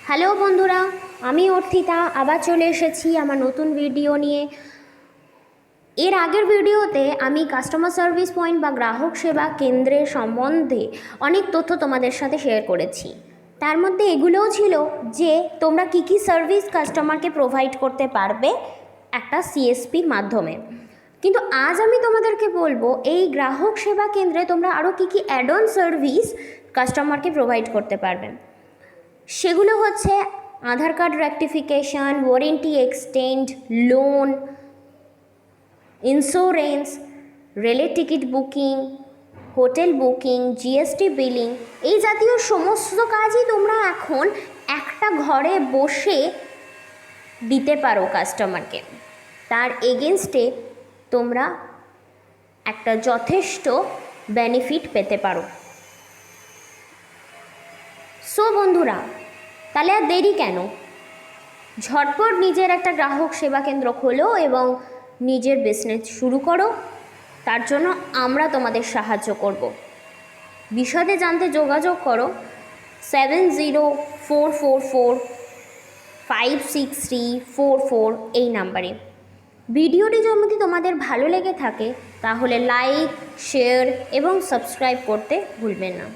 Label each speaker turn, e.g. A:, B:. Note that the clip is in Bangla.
A: হ্যালো বন্ধুরা, আমি অর্থিতা আবার চলে এসেছি আমার নতুন ভিডিও নিয়ে। এর আগের ভিডিওতে আমি কাস্টমার সার্ভিস পয়েন্ট বা গ্রাহক সেবা কেন্দ্রের সম্বন্ধে অনেক তথ্য তোমাদের সাথে শেয়ার করেছি। তার মধ্যে এগুলোও ছিল যে তোমরা কী সার্ভিস কাস্টমারকে প্রোভাইড করতে পারবে একটা সিএসপির মাধ্যমে। কিন্তু আজ আমি তোমাদেরকে বলবো এই গ্রাহক সেবা কেন্দ্রে তোমরা আরও কী অ্যাড অন সার্ভিস কাস্টমারকে প্রোভাইড করতে পারবে। সেগুলো হচ্ছে Aadhaar card rectification, warranty extend, loan, insurance, রেলের ticket booking, hotel booking, GST billing, এই জাতীয় সমস্ত কাজই তোমরা এখন একটা ঘরে বসে দিতে পারো কাস্টমারকে। তার এগেনস্টে তোমরা একটা যথেষ্ট বেনিফিট পেতে পারো। সো বন্ধুরা, তাহলে আর দেরি কেন? ঝটপট নিজের একটা গ্রাহক সেবা কেন্দ্র খোলো এবং নিজের বিজনেস শুরু করো। তার জন্য আমরা তোমাদের সাহায্য করব। বিশদে জানতে যোগাযোগ করো 7044456344 এই নাম্বারে। ভিডিওটি যদি তোমাদের ভালো লেগে থাকে তাহলে লাইক, শেয়ার এবং সাবস্ক্রাইব করতে ভুলবেন না।